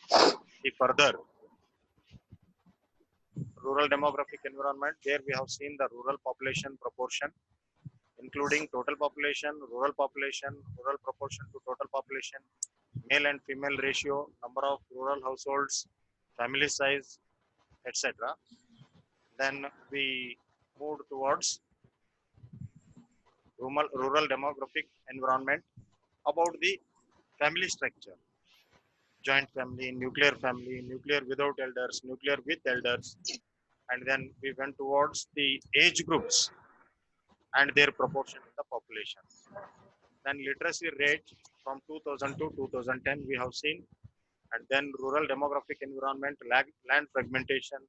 for the further rural demographic environment. There we have seen the rural population proportion, including total population, rural proportion to total population, male and female ratio, number of rural households, family size, etc. Then we moved towards rural demographic environment about the family structure, joint family, nuclear without elders, nuclear with elders, and then we went towards the age groups and their proportion in the population. Then literacy rate from 2000 to 2010 we have seen, and then rural demographic environment, land fragmentation,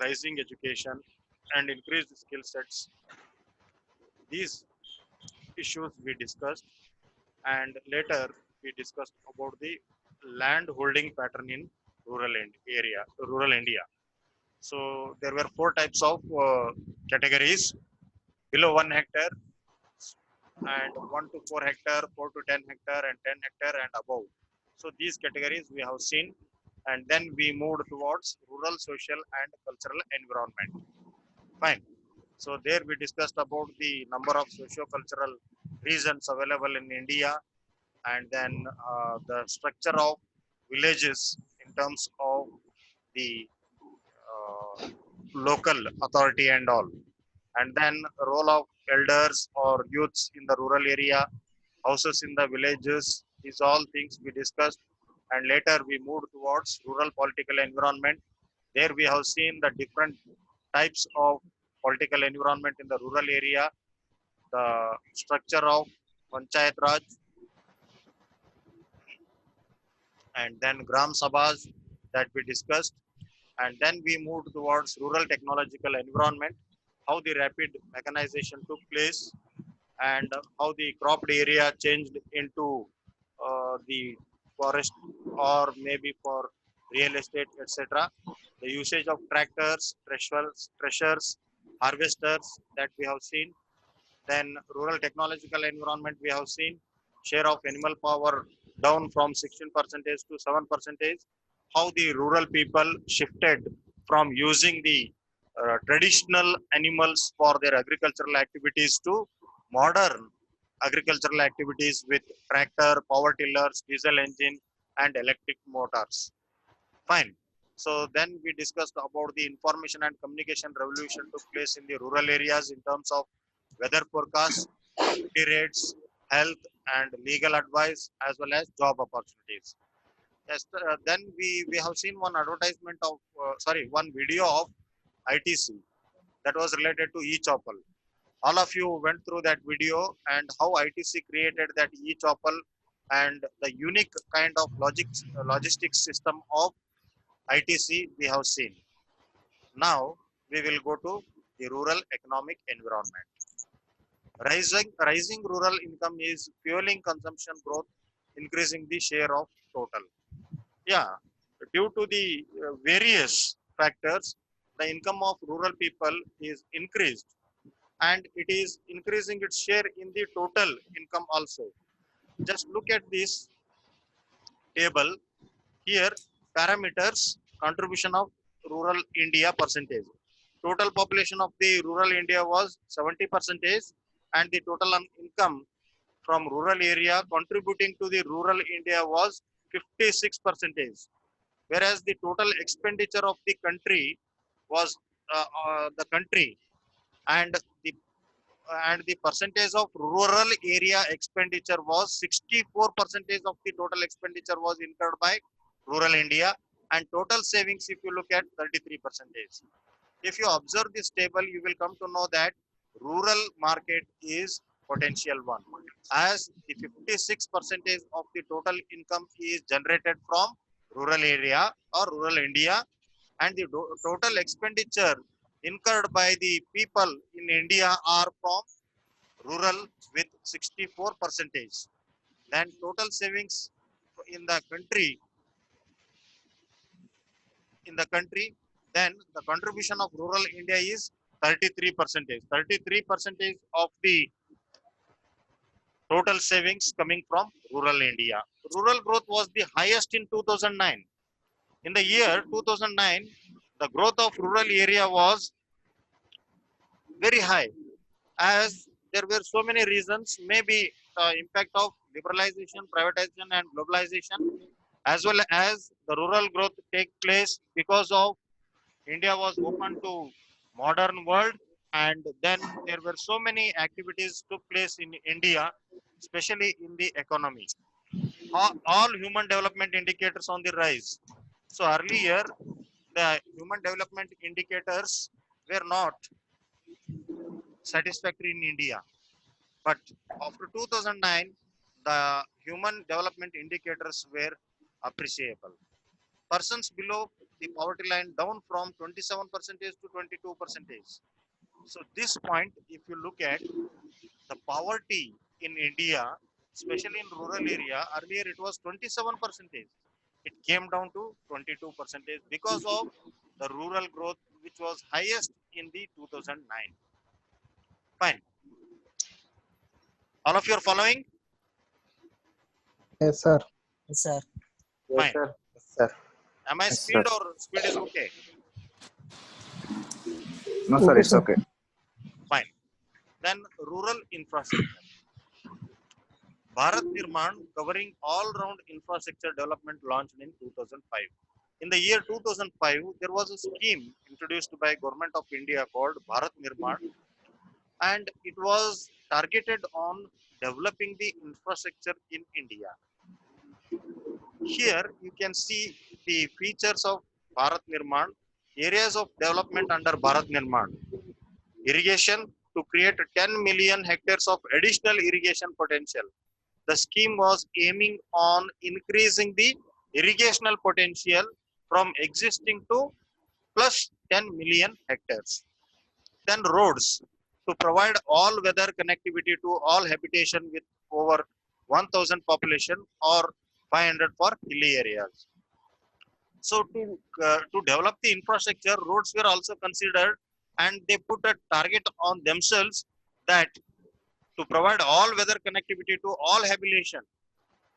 rising education, and increased skill sets. These issues we discussed, and later we discussed about the land holding pattern in rural India. So there were four types of categories: below 1 hectare, and 1 to 4 hectare, 4 to 10 hectare, and 10 hectare and above. So these categories we have seen, and then we moved towards rural, social, and cultural environment. Fine. So there we discussed about the number of socio-cultural regions available in India, and then the structure of villages in terms of the local authority and all, and then role of elders or youths in the rural area, houses in the villages. These all things we discussed, and later we moved towards rural political environment. There we have seen the different types of political environment in the rural area, the structure of Panchayat Raj, and then Gram Sabhas that we discussed. And then we moved towards rural technological environment, how the rapid mechanization took place, and how the cropped area changed into the forest, or maybe for real estate, etc. The usage of tractors, threshers, harvesters that we have seen. Then rural technological environment we have seen, share of animal power down from 16% to 7%. How the rural people shifted from using the traditional animals for their agricultural activities to modern agricultural activities with tractor, power tillers, diesel engine, and electric motors. Fine. So then we discussed about the information and communication revolution took place in the rural areas in terms of weather forecasts, duty rates, health, and legal advice, as well as job opportunities. Yes, then we have seen one advertisement of, one video of ITC that was related to e-Choppal. All of you went through that video and how ITC created that e-Choppal and the unique kind of logistics system of ITC we have seen. Now we will go to the rural economic environment. Rising rural income is fueling consumption growth, increasing the share of total. Yeah, due to the various factors, the income of rural people is increased, and it is increasing its share in the total income also. Just look at this table here, parameters, contribution of rural India percentage. Total population of the rural India was 70%, and the total income from rural area contributing to the rural India was 56%, whereas the total expenditure of the country was the country, and the percentage of rural area expenditure was 64% of the total expenditure was incurred by rural India, and total savings, if you look at, 33%. If you observe this table, you will come to know that rural market is potential one, as the 56% of the total income is generated from rural area or rural India, and the total expenditure incurred by the people in India are from rural with 64%. Then total savings in the country, then the contribution of rural India is 33%. 33% of the total savings coming from rural India. Rural growth was the highest in 2009. In the year 2009, the growth of rural area was very high, as there were so many reasons, maybe the impact of liberalization, privatization and globalization, as well as the rural growth take place because of India was open to modern world, and then there were so many activities took place in India, especially in the economy. All human development indicators on the rise. So earlier, the human development indicators were not satisfactory in India. But after 2009, the human development indicators were appreciable. Persons below the poverty line down from 27% to 22%. So this point, if you look at the poverty in India, especially in rural area, earlier it was 27%. It came down to 22% because of the rural growth, which was highest in the 2009. Fine. All of you are following? Yes, sir. Yes, sir. Yes, Fine. sir. Yes, sir. Am I Yes, speed sir. or speed is okay? No, sir, Okay, it's sir. okay. Fine. Then rural infrastructure. Bharat Nirman covering all-round infrastructure development launched in 2005. In the year 2005, there was a scheme introduced by Government of India called Bharat Nirman, and it was targeted on developing the infrastructure in India. Here you can see the features of Bharat Nirman, areas of development under Bharat Nirman. Irrigation to create 10 million hectares of additional irrigation potential. The scheme was aiming on increasing the irrigational potential from existing to plus 10 million hectares. Then roads to provide all weather connectivity to all habitation with over 1000 population or 500 for hilly areas. So to develop the infrastructure, roads were also considered, and they put a target on themselves that to provide all weather connectivity to all habitation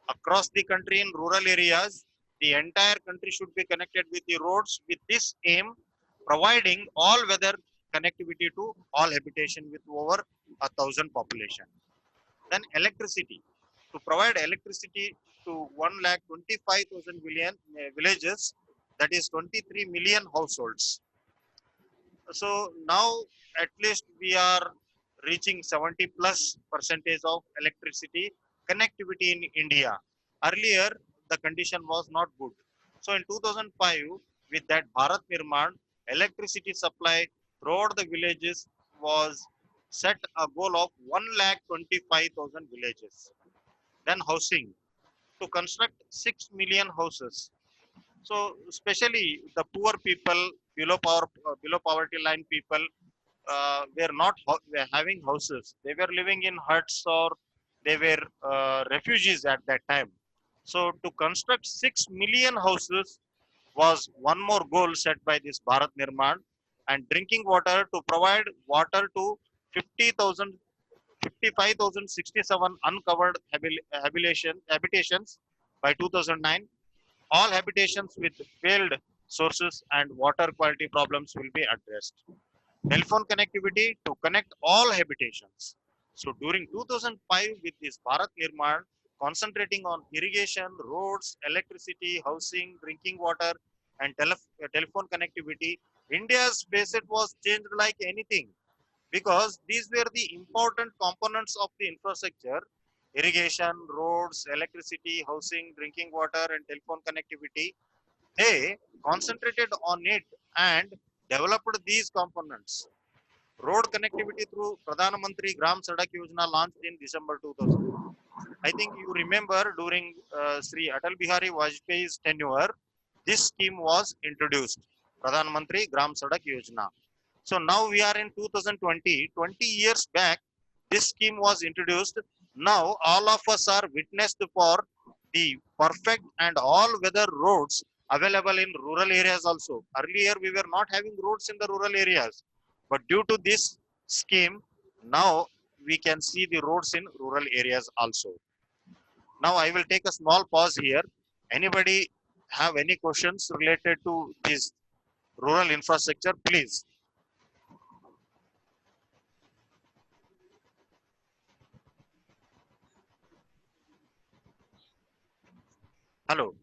across the country in rural areas. The entire country should be connected with the roads with this aim, providing all weather connectivity to all habitation with over 1000 population. Then electricity, to provide electricity to 1,25,000 villages, that is 23 million households. So now at least we are reaching 70 plus percentage of electricity connectivity in India. Earlier, the condition was not good. So in 2005, with that Bharat Nirman, electricity supply throughout the villages was set a goal of 1,25,000 villages. Then housing, to construct 6 million houses. So especially the poor people, below poverty line people, were not were having houses. They were living in huts, or they were refugees at that time. So to construct 6 million houses was one more goal set by this Bharat Nirman, and drinking water to provide water to 50,000 55,067 uncovered habitations by 2009. All habitations with failed sources and water quality problems will be addressed. Telephone connectivity to connect all habitations. So during 2005, with this Bharat Nirman, concentrating on irrigation, roads, electricity, housing, drinking water, and telephone connectivity, India's facet was changed like anything, because these were the important components of the infrastructure: irrigation, roads, electricity, housing, drinking water, and telephone connectivity. They concentrated on it and developed these components. Road connectivity through Pradhan Mantri Gram Sadak Yojana launched in December 2000. I think you remember during Sri Atal Bihari Vajpayee's tenure, this scheme was introduced, Pradhan Mantri Gram Sadak Yojana. So now we are in 2020, 20 years back, this scheme was introduced. Now all of us are witnessed for the perfect and all weather roads available in rural areas also. Earlier we were not having roads in the rural areas, but due to this scheme, now we can see the roads in rural areas also. Now I will take a small pause here. Anybody have any questions related to this rural infrastructure, please? Hello.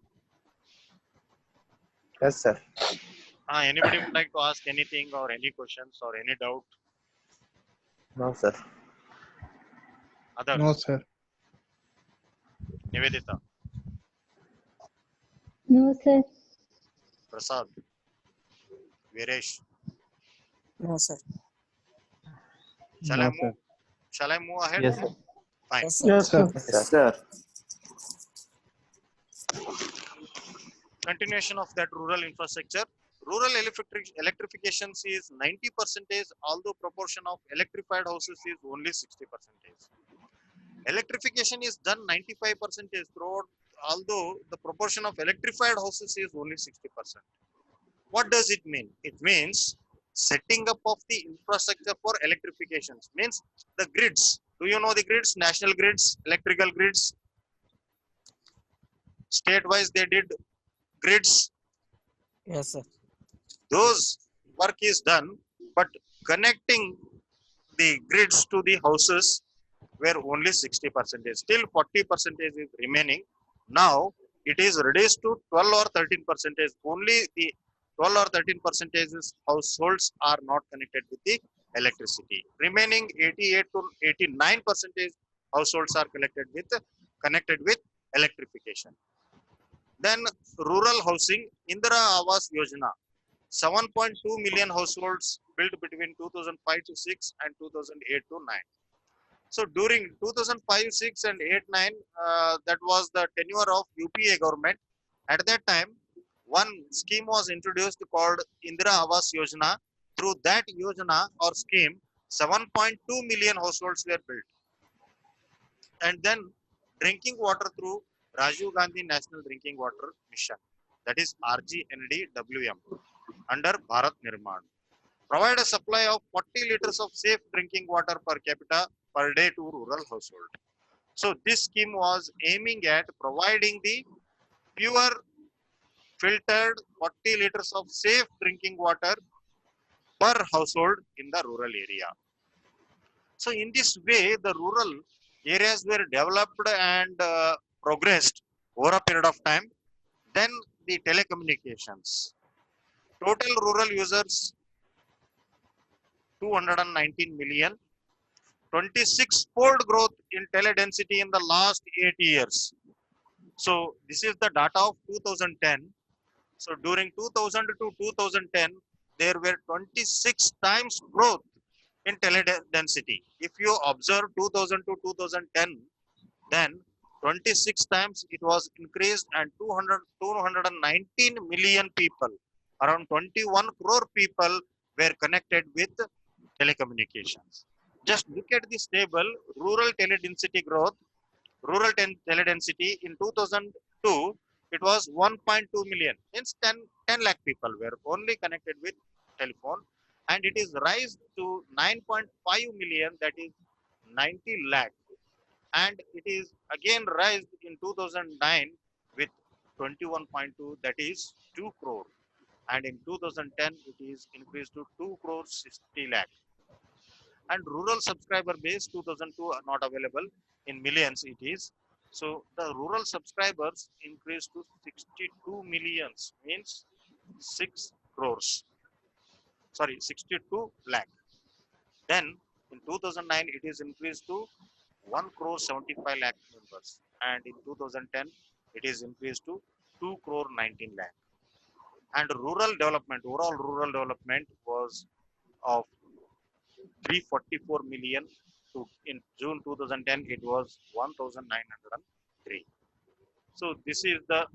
Yes, sir. Anybody would like to ask anything or any questions or any doubt? No, sir. No, Others? sir. Nivedita, No, sir. Prasad, Viresh. No, sir. Shall I No, move? sir. Shall I move ahead? Yes, sir. Fine. Yes, sir. Yes, sir. Yes, sir. Continuation of that rural infrastructure. Rural electrification is 90 percentage, although proportion of electrified houses is only 60 percentage. Electrification is done 95 percentage throughout, although the proportion of electrified houses is only 60%. What does it mean? It means setting up of the infrastructure for electrification means the grids. Do you know the grids? National grids, electrical grids. State-wise, they did grids. Yes, sir. Those work is done, but connecting the grids to the houses were only 60 percentage. Still 40 percentage is remaining. Now it is reduced to 12 or 13 percentage. Only the 12 or 13 percentage households are not connected with the electricity. Remaining 88 to 89 percentage households are connected with electrification. Then rural housing, Indira Awas Yojana, 7.2 million households built between 2005 to 6 and 2008 to 9. So during 2005, 6 and 8, 9, that was the tenure of UPA government. At that time, one scheme was introduced called Indira Awas Yojana. Through that Yojana or scheme, 7.2 million households were built. And then drinking water through Rajiv Gandhi National Drinking Water Mission, that is RGNDWM, under Bharat Nirman. Provide a supply of 40 liters of safe drinking water per capita per day to rural household. So this scheme was aiming at providing the pure filtered 40 liters of safe drinking water per household in the rural area. So in this way, the rural areas were developed and progressed over a period of time. Then the telecommunications. Total rural users 219 million. 26-fold growth in teledensity in the last 8 years. So this is the data of 2010. So during 2000 to 2010, there were 26 times growth in teledensity. If you observe 2000 to 2010, then 26 times it was increased, and 219 million people, around 21 crore people were connected with telecommunications. Just look at this table, rural teledensity growth, teledensity in 2002, it was 1.2 million, means 10 lakh people were only connected with telephone, and it is raised to 9.5 million, that is 90 lakh, and it is again raised in 2009 with 21.2, that is 2 crore, and in 2010 it is increased to 2 crore 60 lakh. And rural subscriber base 2002 are not available in millions it is. So the rural subscribers increased to 62 millions, means 6 crores, sorry, 62 lakh. Then in 2009 it is increased to 1 crore 75 lakh members, and in 2010 it is increased to 2 crore 19 lakh. And rural development, overall rural development was of 344 million. To in June 2010 it was 1903. So this is the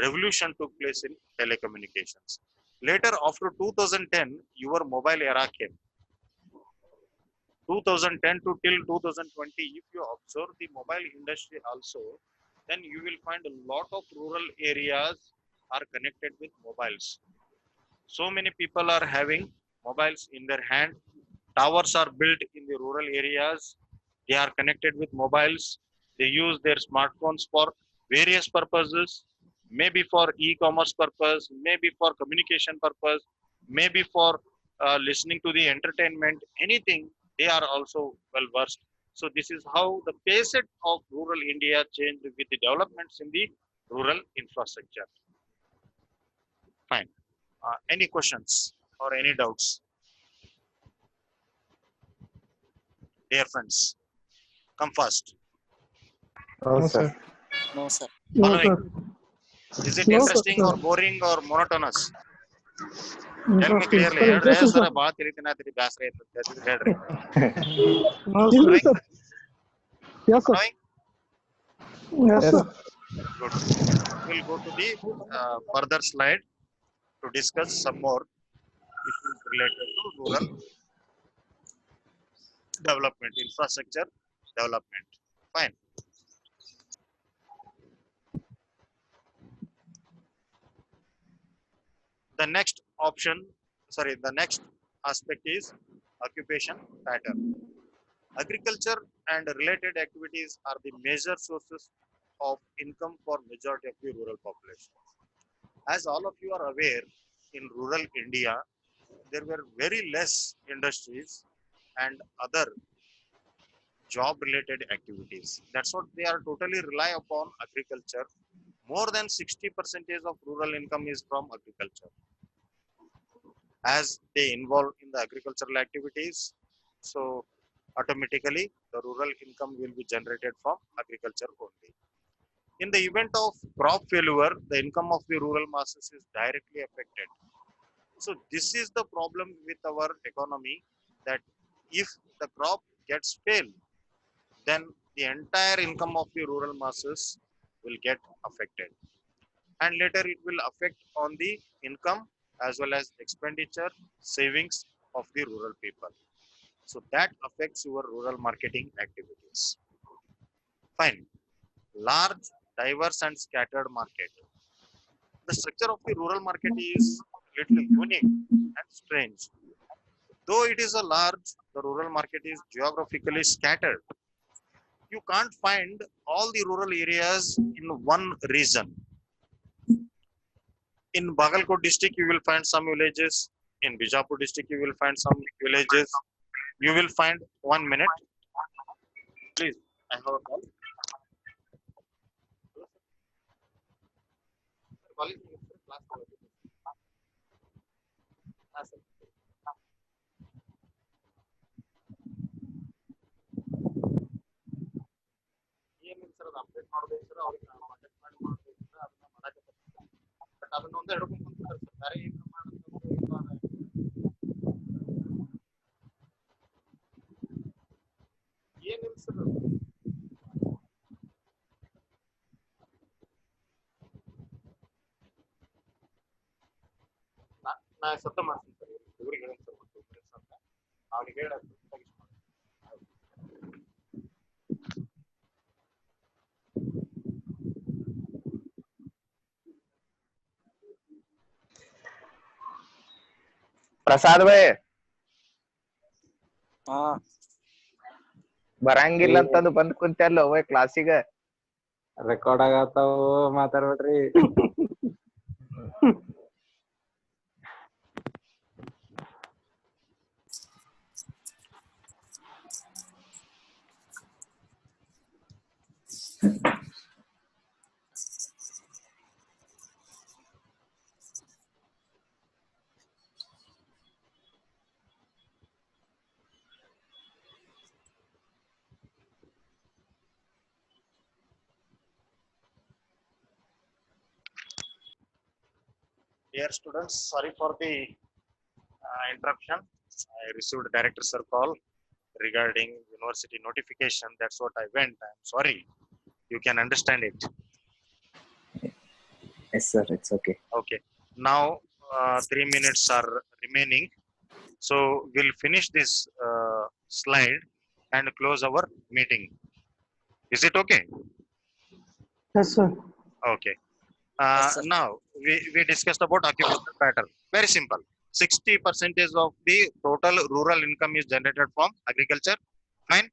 revolution took place in telecommunications. Later, after 2010, your mobile era came. 2010 to till 2020, if you observe the mobile industry also, then you will find a lot of rural areas are connected with mobiles. So many people are having mobiles in their hand, Towers are built in the rural areas. They are connected with mobiles. They use their smartphones for various purposes, maybe for e-commerce purpose, maybe for communication purpose, maybe for listening to the entertainment, anything. They are also well versed. So this is how the facet of rural India changed with the developments in the rural infrastructure. Fine. Any questions or any doubts, dear friends? Come fast. No, No, sir. sir. No, sir. No, Following. sir. Is it No, interesting sir. or boring or monotonous? Tell me Interesting. clearly. Sir, ಹೇಳ್ರಿ interesting, sir sir. ಭಾಳ ತಿಳಿತೀನಾತ್ರಿ ಬ್ಯಾಸರ ಐತಂತ ಹೇಳ್ರಿ. No, sir. Following? Sir. Yes, sir. Following? Yes, Yes. sir. Good. We'll go to the further slide to discuss some more issues related to rural development, infrastructure development. Fine. The next option, the next aspect is occupation pattern. Agriculture and related activities are the major sources of income for majority of the rural population. As all of you are aware, in rural India, there were very less industries and other job related activities. That's what they are totally rely upon agriculture. More than 60% of rural income is from agriculture. As they involve in the agricultural activities, so automatically the rural income will be generated from agriculture only. In the event of crop failure, the income of the rural masses is directly affected. So this is the problem with our economy, that if the crop gets failed, then the entire income of the rural masses will get affected. And later it will affect on the income as well as expenditure, savings of the rural people. So that affects your rural marketing activities. Fine. Large, diverse and scattered market. The structure of the rural market is little unique and strange. Though it is a large, the rural market is geographically scattered. You can't find all the rural areas in one region. In Bagalkot district, you will find some villages. In Bijapur district, you will find some villages. You will find 1 minute. Please, I have a call. ಏನಿಲ್ಲ sir, ಅದು update ಮಾಡಬೇಕು sir, ಅವ್ರಿಗೆ ನಾವು contact ಮಾಡಿ ಮಾಡಬೇಕು sir, ಅದನ್ನ ಮಾಡಕ್ಕೆ but ಅದನ್ನ ಒಂದೇ ಹಿಡ್ಕೊಂಡು ಕುಂತಿದ್ದಾರೆ ಸರ್, ಬೇರೆ ಏನು ಏನಿಲ್ಲ ಸರ್. ನಾ ಸತ್ತ ಮಾಡ್ತೀನಿ ಸರ್, ಇವ್ರಿಗೆ ಹೇಳಿ ಸರ್, ಒಂದು minutes ಅಂತ ಅವ್ರಿಗೆ ಹೇಳಿ ಪ್ರಸಾದ್ ಭೈ ಹಾ ಬರಂಗಿಲ್ಲ ಅಂತಂದು ಬಂದ್ ಕುಂತಲ್ಲ ಹೋಯ್ ಕ್ಲಾಸಿಗ. Record ಆಗತ್ತಾವ, ಮಾತಾಡ್ಬೇಡ್ರಿ. Dear students, sorry for the interruption. I received a director's call regarding university notification. That's what I went. I'm sorry. You can understand it. Yes sir, it's okay. Okay. Now 3 minutes are remaining. So we'll finish this slide and close our meeting. Is it okay? Yes, sir. Okay. Yes, sir. Now we discussed about occupational pattern. Very simple. 60% of the total rural income is generated from agriculture. Fine.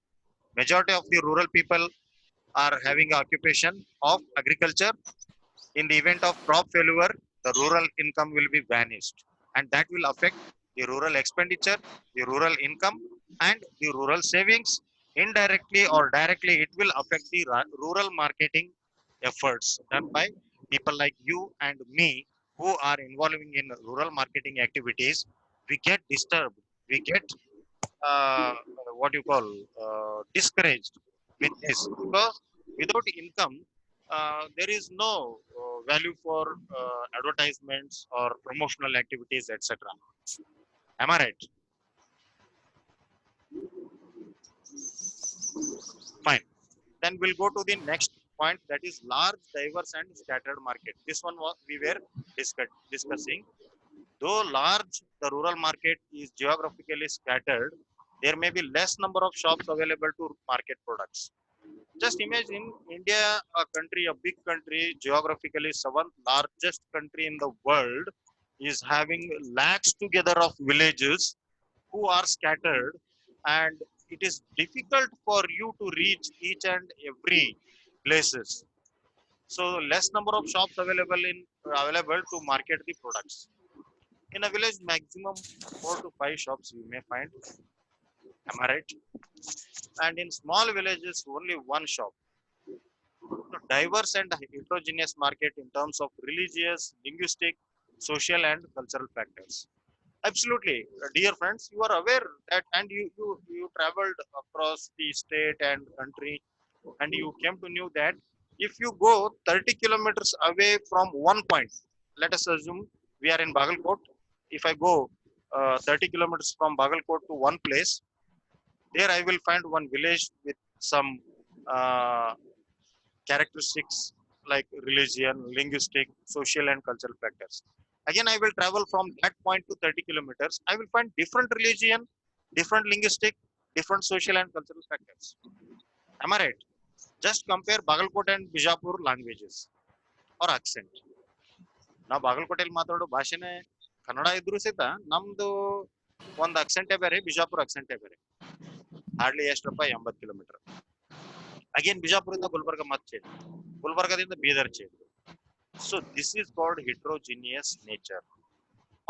Majority of the rural people are having occupation of agriculture. In the event of crop failure, the rural income will be vanished, and that will affect the rural expenditure, the rural income, and the rural savings. Indirectly or directly, it will affect the rural marketing efforts done by people like you and me who are involving in rural marketing activities. We get disturbed. We get what you call discouraged with this, because without income there is no value for advertisements or promotional activities, etc. Am I right? Fine. Then we'll go to the next point, that is large, diverse, and scattered market. This one was we were discussing. Though large, the rural market is geographically scattered. There may be less number of shops available to market products. Just imagine India, a country, a big country, geographically seventh largest country in the world, is having lakhs together of villages who are scattered, and it is difficult for you to reach each and every places. So less number of shops available to market the products. In a village, maximum 4 to 5 shops you may find. Am I right? And in small villages, only one shop. So diverse and heterogeneous market in terms of religious, linguistic, social, and cultural factors. Absolutely, dear friends, you are aware that, and you traveled across the state and country, and you came to know that if you go 30 kilometers away from one point, let us assume we are in Bagalkot. If I go 30 kilometers from Bagalkot to one place, there I will find one village with some uh, characteristics like religion, linguistic, social, and cultural factors. Again, I will travel from that point to 30 kilometers. I will find different religion, different linguistic, different social and cultural factors. Am I right? Just compare Bagalkot and Bijapur languages or accent. ನಾವು ಬಾಗಲಕೋಟೆಯಲ್ಲಿ ಮಾತಾಡೋ ಭಾಷೆನೇ ಕನ್ನಡ ಇದ್ರು ಸಹಿತ ನಮ್ದು ಒಂದು ಅಕ್ಸೆಂಟೇ ಬೇರೆ, ಬಿಜಾಪುರ ಅಕ್ಸೆಂಟೇ ಬೇರೆ. ಹಾರ್ಡ್ಲಿ ಎಷ್ಟಪ್ಪ 80 ಕಿಲೋಮೀಟರ್. ಅಗೇನ್ ಬಿಜಾಪುರದಿಂದ ಗುಲ್ಬರ್ಗ ಮತ್ತೆ ಚೇಂಜ್, ಗುಲ್ಬರ್ಗದಿಂದ Bidar change. So this is called heterogeneous nature.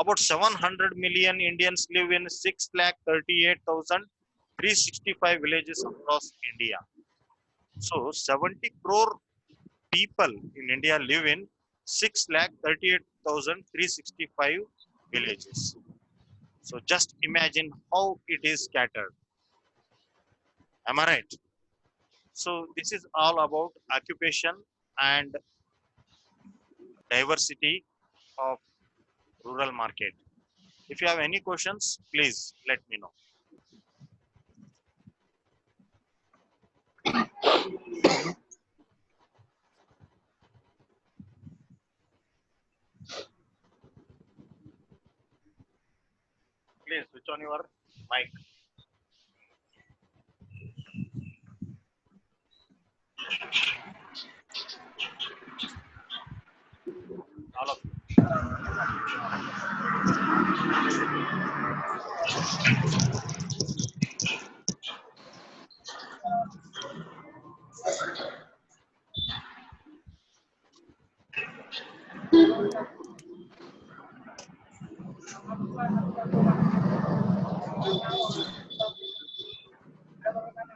About 700 million Indians live in 6,38,365 villages across India. So 70 crore people in India live in 6,38,365 villages. So just imagine how it is scattered. Am I right? So this is all about occupation and diversity of rural market. If you have any questions, please let me know. Please switch on your mic. All of you.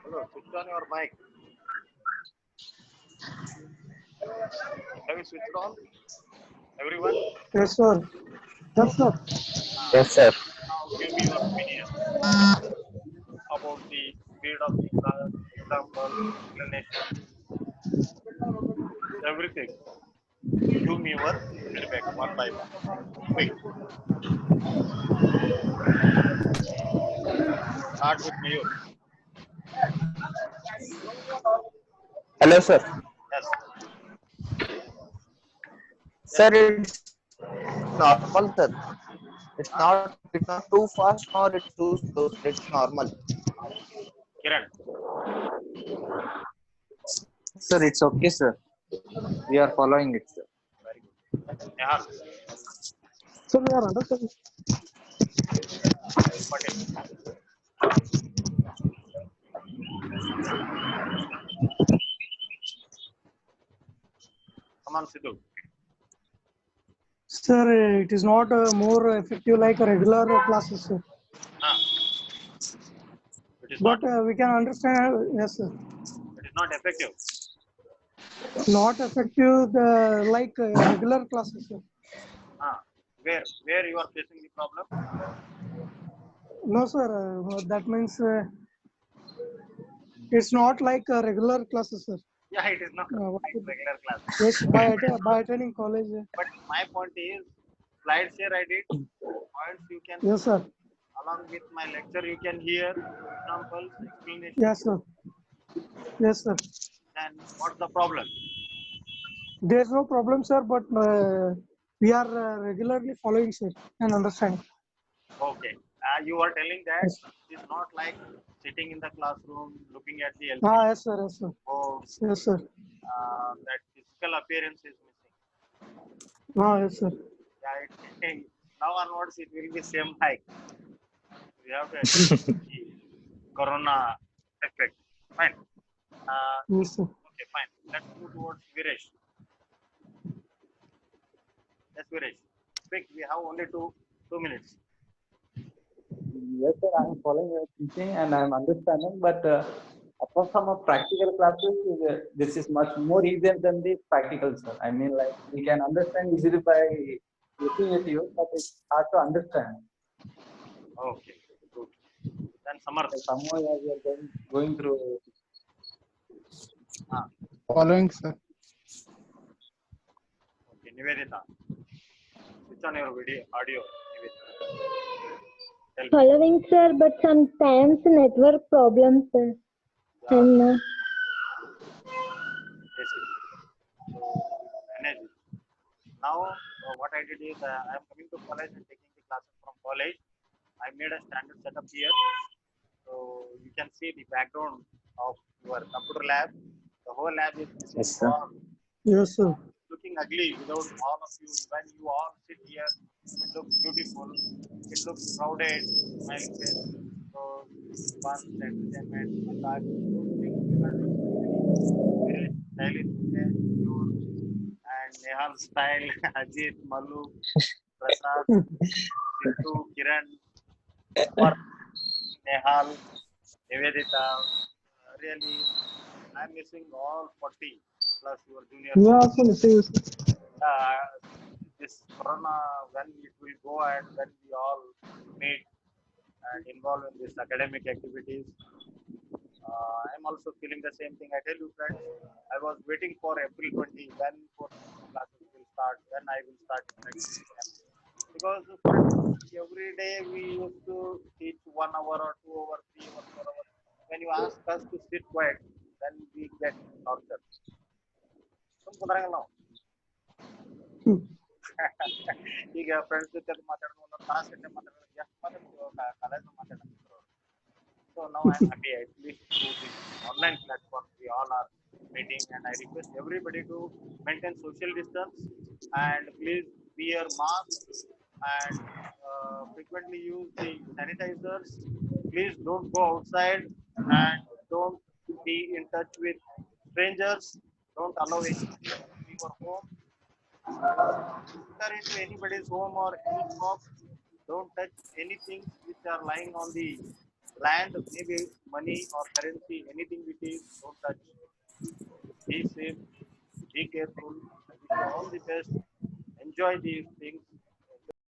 Hello, switch on your mic. Have you switched on? Everyone? Yes, sir. Yes, sir. Yes, sir. Now give me your opinion about the speed of the class, example, explanation, everything. Give me your feedback one by one. Quick. Start with Mayur. Hello, sir. Yes. Sir, it's normal, sir. It's not too fast nor it's too slow. It's normal. Kiran. Sir, it's okay, sir. We are following it, sir. Very good. Nehal. Sir, we are understanding. Patel. Come on, Sidhu. Sir, it is not more effective like a regular classes, sir. Ah, it is But not. we can understand, yes, sir. It is not effective. Not effective like regular classes, sir. Ah, where you are facing the problem? No, sir. That means it's not like regular classes, sir. Yeah, it is not What like is it? regular class. Yes, by attending college. But my point is, slide share I did. Points you can Yes, sir. along with my lecture you can hear examples, explanation. Yes, sir. Yes, sir. Then what's the problem? There's no problem, sir. But we are regularly following, sir, and understanding. Okay. You are telling that Yes. it is not like sitting in the classroom looking at the Ah, LCD yes, sir. Yes, sir. boards. Yes, sir. That physical appearance is missing. Ah, yes, sir. Yeah, now onwards it will be same hike. We have to adjust to the corona effect. Fine. Yes, sir. Okay, fine. Let's move towards Viresh. Yes, Viresh. Quick, we have only two minutes. Yes, sir, I'm following your teaching and I'm understanding, but apart from a practical classes, this is much more easier than the practical, sir. I mean, like, we can understand easily by looking at you, but it's hard to understand. Okay, good. Then Samarth. Somehow, as we are going through. Following, sir. Okay, Nivedita. Switch on your video, audio. Nivedita. Tell me. Following, sir, but sometimes network problems, sir. Yeah. And Yes, yes. So, manage it. Now, what I did is I am coming to college and taking the classes from college. I made a standard setup here. So, you can see the background of your computer lab. The whole lab is missing Yes, sir. wall. Yes, sir. Looking ugly without all of you. When you all sit here, it looks beautiful. It looks crowded, smiling face. So, fun, entertainment, massage, those things we were doing. Very stylish footage, pure, and Nehal style, Ajit, Malu, Prasad, Sindhu, Kiran, Umar, Nehal, Nivedita. Really, I'm missing all 40 plus your junior. Yeah, also missing. This corona, when it will go and when we all meet and involve in this academic activities, I'm also feeling the same thing. I tell you, friends, I was waiting for April 20 when for classes will start, when I will start interacting with them. Because friends, every day we used to teach 1 hour or 2 hours, 3 hours, 4 hours. When you ask us to sit quiet, then we get tortured. ಈಗ friends ಜೊತೆ ಮಾತಾಡೋದು ಒಂದು ತಾಸು ಗಂಟೆ ಮಾತಾಡೋದು ಎಷ್ಟು ಮಾತಾಡ್ತೀವಿ college ಮಾತಾಡ್ತಿದ್ರು. So now I'm happy at least through this online platform we all are meeting, and I request everybody to maintain social distance and please wear masks and frequently use the sanitizers. Please don't go outside and don't be in touch with strangers. Don't allow anybody to your home. Enter into anybody's home or any shop. Don't touch anything which are lying on the land, maybe money or currency, anything which is, don't touch. Be safe, be careful. I wish you all the best. Enjoy these things.